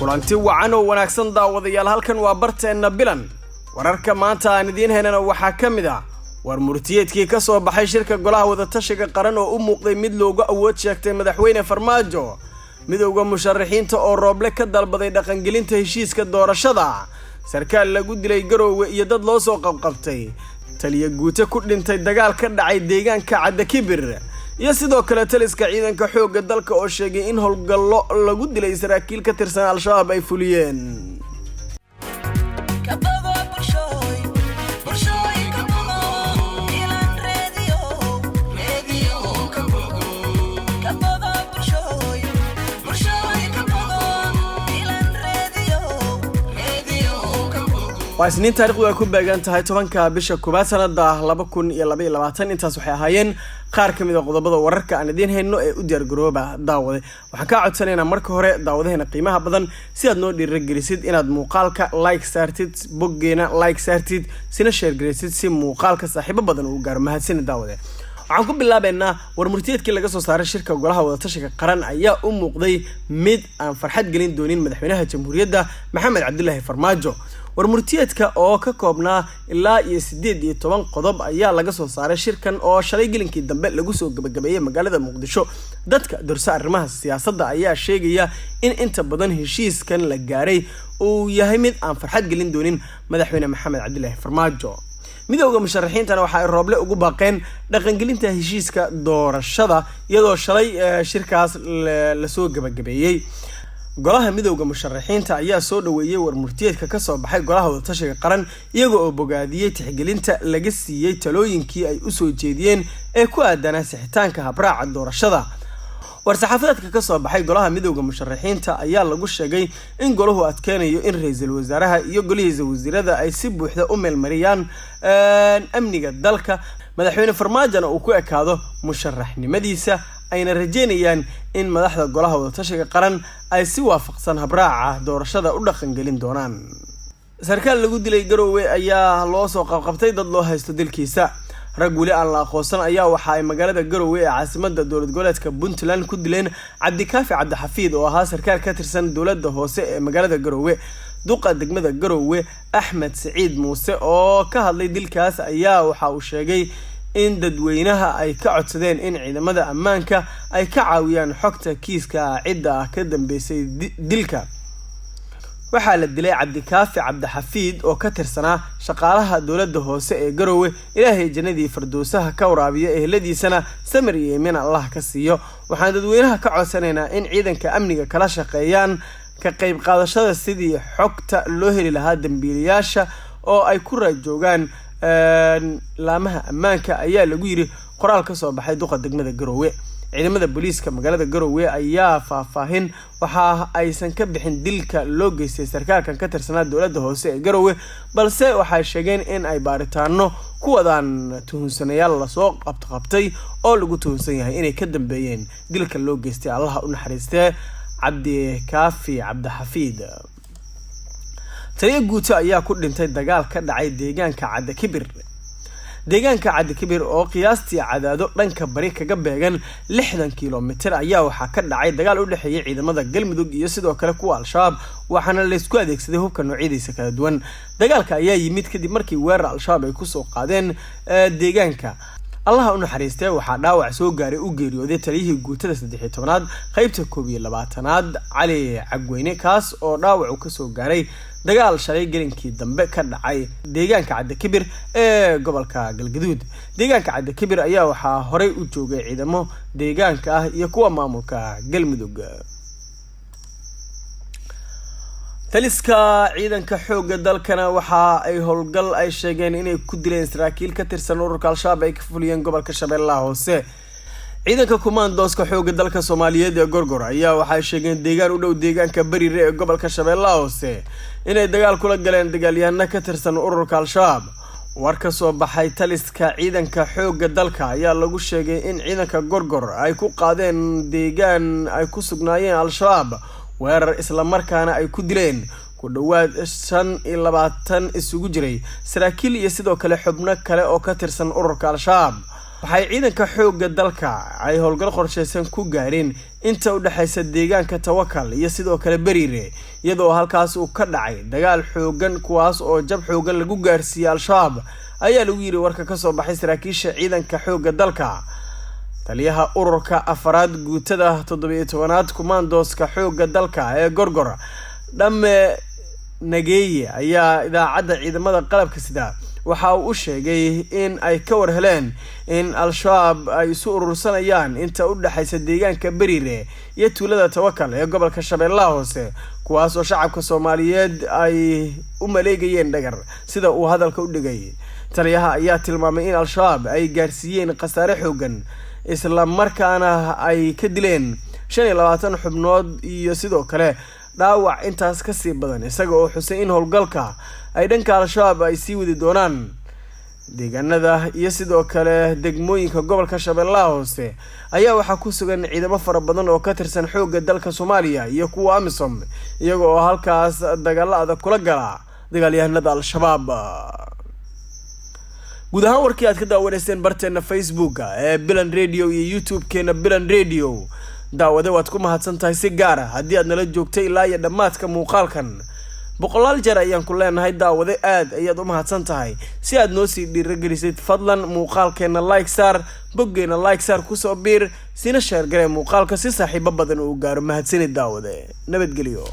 kulanti wacan oo wanaagsan daawadayaal halkan waa barteena bilan wararka maanta aan idiin heynana waxa kamid ah war murtiyeedkii ka soo baxay shirka golaha wada tashiga qaran oo u muuqday mid looga awood sheegtay madaxweyne Farmaajo midowga musharaxiinta oo rooble ka dalbaday dhaqangelinta heshiiska doorashada sarkaal lagu dilay Garowe iyo dad loo soo qabqabtay taliye guute ku dhintay dagaal ka dhacay deegaanka Cadakibir iyo sidoo kale taliska ciidanka xoogga dalka oo sheegay in howlgallo lagu dilay saraakiil ka tirsan al-shabaab ay fuliyeen واسنين تاريخ ويكون بيجان تهاي طبعاً كبيش كوبات سنة ده لبكون يلا بي لبعتين انت صحيح هاين قارك من القضبة ورك عن دين هنو أدير جروبة داوده وحكا عد سنة مركو هراء داوده هنا قيمها بدن سياد نو دي رجلسيد إن ad مقالك لايك سارتيد بوجينا لايك سارتيد سنة شير جلسيد سي مقالك صاحبة بدن وجار مهد سنة داوده وعنكم بالله بأننا ورمرتيد كل جسوا صار الشركة وقولها وتشك قرن أيام قضي مد عن فرحات جلين دونين مدحونها الجمهورية ده محمد عبد الله فرماجو warmurtiyeedka oo ka koobnaa ilaa 18 qodob ayaa laga soo saaray shirkan oo shalay gelinkii dambe lagu soo gabagabeeyay magaalada Muqdisho dadka dursa arrimaha siyaasadda ayaa sheegaya in inta badan heshiiskan la gaaray uu yahay mid aan farxad gelin doonin madaxweyne Maxamed Cabdullaahi Farmaajo midowga musharaxiintana waxa ay rooble ugu baaqeen dhaqangelinta heshiiska doorashada iyadoo shalay shirkaas la soo gabagabeeyay golaha midowga musharaxiinta ayaa soo dhaweeyay warmurtiyeedka ka soo baxay golaha wada tashiga qaran iyagoo oo bogaadiyay tixgelinta laga siiyay talooyinkii ay u soo jeediyeen ee ku aadanaa sixitaanka habraaca doorashada war-saxaafadeedka ka soo baxay golaha midowga musharaxiinta ayaa lagu sheegay in golahu adkeenayo in ra'iisul wasaaraha iyo golihiisa wasiirada ay si buuxda u meelmariyaan amniga dalka madaxweyne Farmaajo uu ku ekaado musharaxnimadiisa ayna rajeynayaan in madaxda golaha wada tashiga qaran ay si waafaqsan habraaca doorashada u dhaqan gelin doonaan sarkaal lagu dilay Garowe ayaa loo soo qabqabtay dad loo haysto dilkiisa rag wali aan la aqoonsan ayaa waxa ay magaalada Garowe ee caasimadda dowlad goboleedka Puntland ku dileen Cabdikaafi Cabdixafiid oo ahaa sarkaal ka tirsan dowladda hoose ee magaalada Garowe duqa degmada Garowe Axmed Saciid Muuse oo ka hadlay dilkaas ayaa waxa uu sheegay in dadweynaha ay ka codsadeen in ciidamada ammaanka ay ka caawiyaan xogta kiiska cidda ka dambeysay dilka waxa la dilay Cabdikaafi Cabdixafiid oo ka tirsanaa shaqaalaha dowladda hoose ee Garowe ilaahay jannadii firdowsaha ka waraabiyo eheladiisana samir iyo iimaan Allah ka siiyo waxaan dadweynaha ka codsanaynaa in ciidanka amniga kala shaqeeyaan ka qayb qaadashada sidii xogta loo heli lahaa dambiilayaasha oo ay ku raajoogaan laamaha ammaanka ayaa lagu yiri qoraal ka soo baxay duqa degmada Garowe ciidamada booliiska magaalada Garowe ayaa faahfaahin waxa aysan ka bixin dilka loo geystay sarkaalkan ka tirsanaa dowladda hoose ee Garowe balse waxay sheegeen in ay baaritaano ku wadaan tuhunsanayaal la soo qabtay oo lagu tuhunsan yahay inay ka dambeeyeen dilka loo geystay Allah u naxariistay Cabdikaafi Cabdixafiid taliye guute ayaa ku dhintay dagaal ka dhacay deegaanka Cadakibir oo qiyaastii cadaado dhanka bari kaga beegan 60 kiiloomitir ayaa waxa ka dhacay dagaal u dhaxeeyay ciidamada Galmudug iyo sidoo kale kuwa al-shabaab waxaana la isku adeegsaday hubka noocyadiisa kala duwan dagaalka ayaa yimid kadib markii weerar al-shabaab ay ku soo qaadeen deegaanka Allah u naxariistay waxa dhaawac soo gaaray u geeriyooday taliyihii guutada 13aad qaybta 12aad Cali Cagweyne kaas oo dhaawac ka soo gaaray dagaal shalay gelinkii dambe ka dhacay deegaanka Cadakibir ee gobolka Galgaduud deegaanka Cadakibir ayaa waxa horey u joogay ciidamo deegaanka ah iyo kuwa maamulka Galmudug taliska ciidanka xoogga dalkana waxa ay howlgal ay sheegeen inay ku dileen saraakiil ka tirsan ururka al-shabaab ay ka fuliyeen gobolka Shabeellaha Hoose ciidanka commandoska xoogga dalka Soomaaliyeed ee Gorgor ayaa waxay sheegeen deegaan u dhow deegaanka Bariire ee gobolka Shabeellaha Hoose inay dagaal kula galeen dagaalyahanno ka tirsan ururka al-shabaab war ka soo baxay taliska ciidanka xoogga dalka ayaa lagu sheegay in ciidanka Gorgor ay ku qaadeen deegaan ay ku sugnaayeen al-shabaab weerar isla markaana ay ku dileen ku dhawaad 25 isugu jiray saraakiil iyo sidoo kale xubno kale oo ka tirsan ururka al-shabaab waxay ciidanka xoogga dalka ay howlgal qorsheysan ku gaareen inta u dhaxaysa deegaanka Tawakal iyo sidoo kale Bariire iyadoo halkaas uu ka dhacay dagaal xoogan kuwaas oo jab xoogan lagu gaarsiiyay al-shabaab ayaa lagu yiri warka ka soo baxay saraakiisha ciidanka xoogga dalka. taliyaha ururka afraad guutada 17aad commandoska xoogga dalka ee Gorgor Dhamme Nageeye ayaa idaacadda ciidamada qalabka sida waxa uu sheegay in ay ka war heleen in al-shabaab ay isu urursanayaan inta u dhaxaysa deegaanka Bariire iyo tuulada Tawakal ee gobolka Shabeellaha Hoose kuwaas oo shacabka Soomaaliyeed ay u maleegayeen dhagar sida uu hadalka u dhigay. taliyaha ayaa tilmaamay in al-shabaab ay gaarsiiyeen khasaare xoogan isla markaana ay ka dileen 25 xubnood iyo sidoo kale dhaawac intaas ka sii badan isaga oo xusay in howlgalka ay dhanka al-shabaab ay sii wadi doonaan deegaanada iyo sidoo kale degmooyinka gobolka Shabeellaha Hoose ayaa waxa ku sugan ciidamo fara badan oo ka tirsan xoogga dalka Soomaaliya iyo kuwa AMISOM iyaga oo halkaas dagaalada kula gala dagaalyahanada al-shabaab. guud ahaan warkii aad ka daawaneyseen barteena Facebook ee Bilan Radio iyo YouTube-keena Bilan Radio daawada waad ku mahadsantahay si gaar ah haddii aad nala joogtay ilaa iyo dhamaadka muuqaalkan boqolaal jeer ayaan ku leenahay daawada aad ayaad u mahadsantahay si aad noo sii dhiirigelisid fadlan muuqaalkeena like saar boggeena like saar ku soo biir sina share garee muuqaalka si saaxiibo badan uu gaaro mahadsanid daawada nabadgelyo.